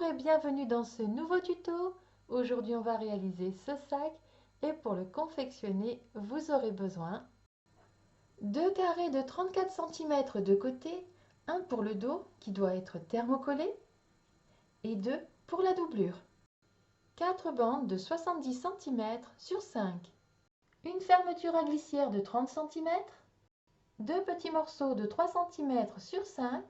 et bienvenue dans ce nouveau tuto. Aujourd'hui on va réaliser ce sac et pour le confectionner vous aurez besoin de carrés de 34 cm de côté, un pour le dos qui doit être thermocollé et deux pour la doublure. 4 bandes de 70 cm sur 5, une fermeture à glissière de 30 cm, deux petits morceaux de 3 cm sur 5,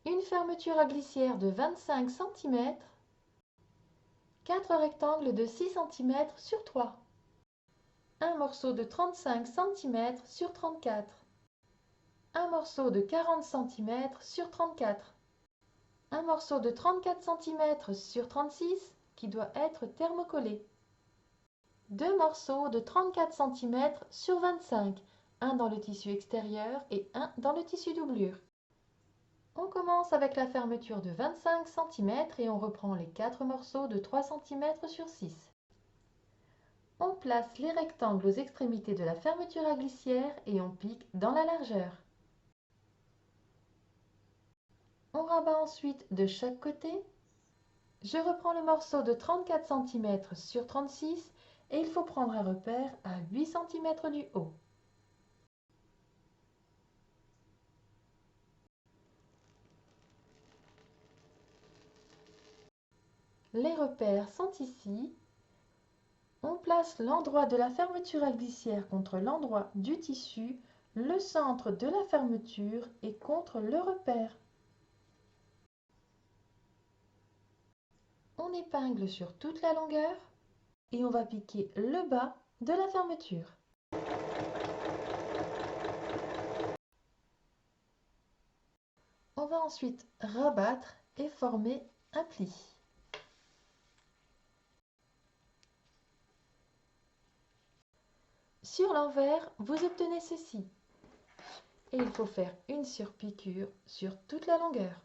une fermeture à glissière de 25 cm, 4 rectangles de 6 cm sur 3, un morceau de 35 cm sur 34, un morceau de 40 cm sur 34, un morceau de 34 cm sur 36 qui doit être thermocollé, deux morceaux de 34 cm sur 25, un dans le tissu extérieur et un dans le tissu doublure. On commence avec la fermeture de 25 cm et on reprend les 4 morceaux de 3 cm sur 6. On place les rectangles aux extrémités de la fermeture à glissière et on pique dans la largeur. On rabat ensuite de chaque côté. Je reprends le morceau de 34 cm sur 36 et il faut prendre un repère à 8 cm du haut. Les repères sont ici. On place l'endroit de la fermeture à glissière contre l'endroit du tissu, le centre de la fermeture est contre le repère. On épingle sur toute la longueur et on va piquer le bas de la fermeture. On va ensuite rabattre et former un pli. Sur l'envers, vous obtenez ceci. Et il faut faire une surpiqûre sur toute la longueur.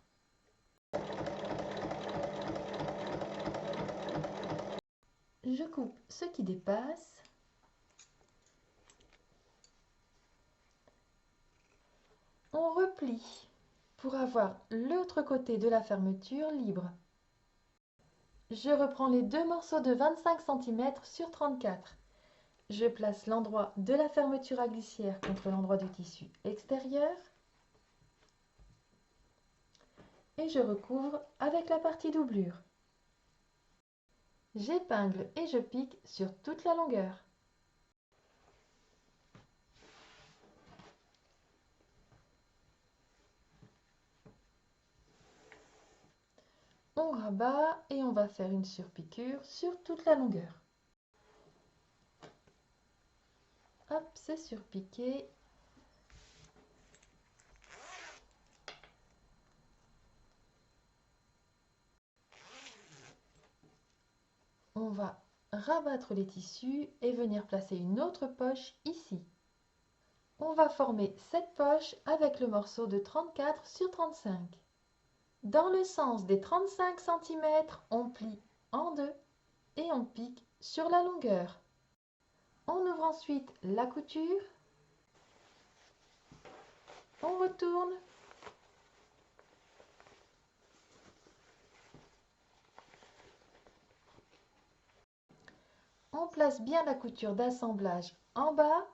Je coupe ce qui dépasse. On replie pour avoir l'autre côté de la fermeture libre. Je reprends les deux morceaux de 25 cm sur 34. Je place l'endroit de la fermeture à glissière contre l'endroit du tissu extérieur et je recouvre avec la partie doublure. J'épingle et je pique sur toute la longueur. On rabat et on va faire une surpiqûre sur toute la longueur. Hop, c'est surpiqué. On va rabattre les tissus et venir placer une autre poche ici. On va former cette poche avec le morceau de 34 sur 35. Dans le sens des 35 cm, on plie en deux et on pique sur la longueur. On ouvre ensuite la couture. On retourne. On place bien la couture d'assemblage en bas.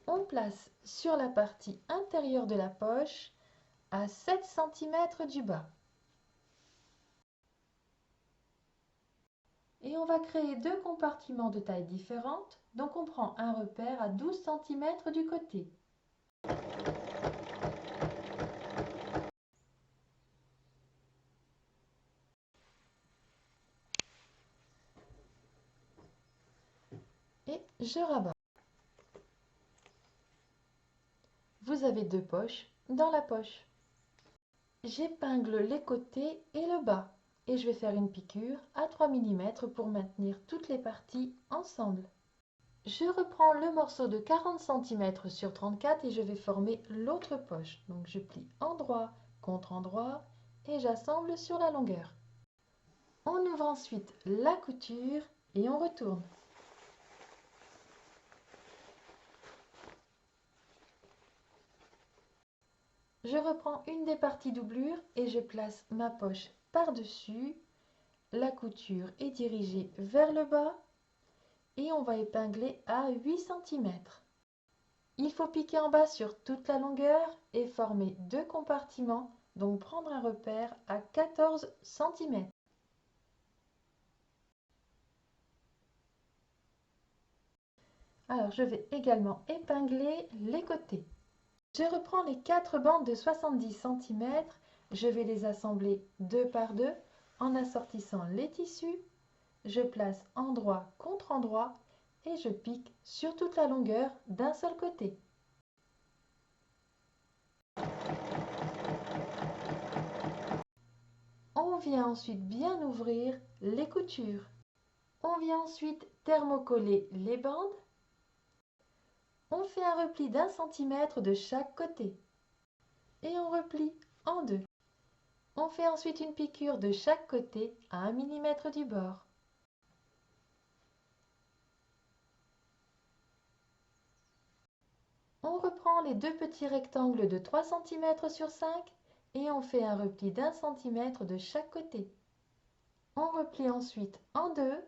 On place sur la partie intérieure de la poche à 7 cm du bas. Et on va créer deux compartiments de taille différente, donc on prend un repère à 12 cm du côté. Et je rabats. Vous avez deux poches dans la poche. J'épingle les côtés et le bas et je vais faire une piqûre à 3 mm pour maintenir toutes les parties ensemble. Je reprends le morceau de 40 cm sur 34 et je vais former l'autre poche. Donc je plie endroit contre endroit et j'assemble sur la longueur. On ouvre ensuite la couture et on retourne. Je reprends une des parties doublure et je place ma poche par-dessus. La couture est dirigée vers le bas et on va épingler à 8 cm. Il faut piquer en bas sur toute la longueur et former deux compartiments, donc prendre un repère à 14 cm. Alors je vais également épingler les côtés. Je reprends les 4 bandes de 70 cm, je vais les assembler deux par deux en assortissant les tissus. Je place endroit contre endroit et je pique sur toute la longueur d'un seul côté. On vient ensuite bien ouvrir les coutures. On vient ensuite thermocoller les bandes. On fait un repli d'1 cm de chaque côté et on replie en deux. On fait ensuite une piqûre de chaque côté à 1 mm du bord. On reprend les deux petits rectangles de 3 cm sur 5 et on fait un repli d'1 cm de chaque côté. On replie ensuite en deux.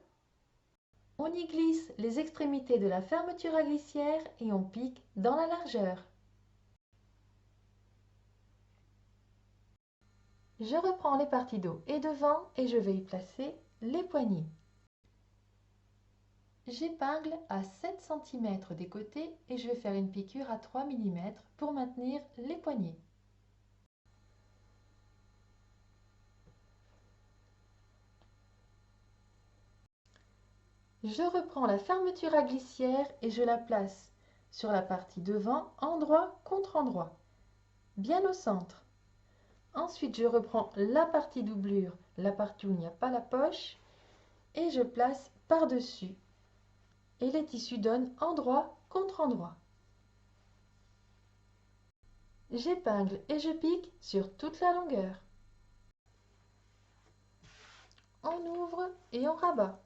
On y glisse les extrémités de la fermeture à glissière et on pique dans la largeur. Je reprends les parties dos et devant et je vais y placer les poignets. J'épingle à 7 cm des côtés et je vais faire une piqûre à 3 mm pour maintenir les poignets. Je reprends la fermeture à glissière et je la place sur la partie devant, endroit contre endroit, bien au centre. Ensuite, je reprends la partie doublure, la partie où il n'y a pas la poche, et je place par-dessus. Et les tissus donnent endroit contre endroit. J'épingle et je pique sur toute la longueur. On ouvre et on rabat.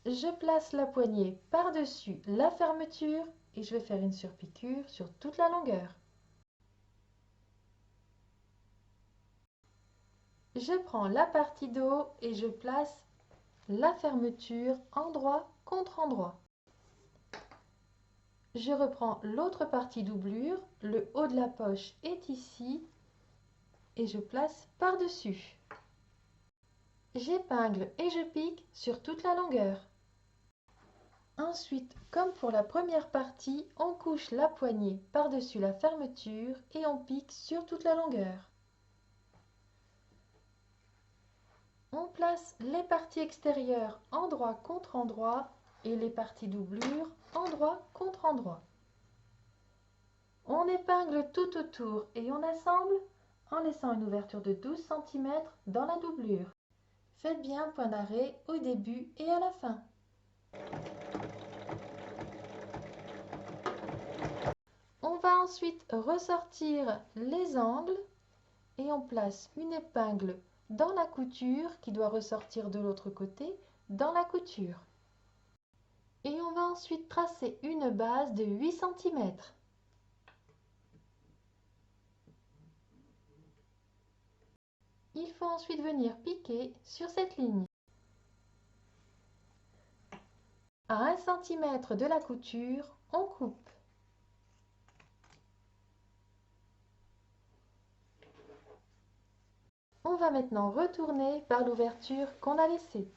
Je place la poignée par-dessus la fermeture et je vais faire une surpiqûre sur toute la longueur. Je prends la partie dos et je place la fermeture endroit contre endroit. Je reprends l'autre partie doublure, le haut de la poche est ici et je place par-dessus. J'épingle et je pique sur toute la longueur. Ensuite, comme pour la première partie, on couche la poignée par-dessus la fermeture et on pique sur toute la longueur. On place les parties extérieures endroit contre endroit et les parties doublures endroit contre endroit. On épingle tout autour et on assemble en laissant une ouverture de 12 cm dans la doublure. Faites bien point d'arrêt au début et à la fin. On va ensuite ressortir les angles et on place une épingle dans la couture qui doit ressortir de l'autre côté dans la couture. Et on va ensuite tracer une base de 8 cm. Il faut ensuite venir piquer sur cette ligne. À 1 cm de la couture, on coupe. On va maintenant retourner par l'ouverture qu'on a laissée.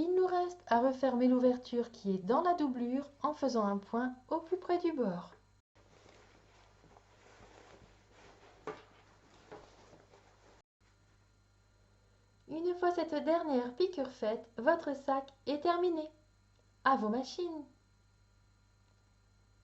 Il nous reste à refermer l'ouverture qui est dans la doublure en faisant un point au plus près du bord. Une fois cette dernière piqûre faite, votre sac est terminé. À vos machines!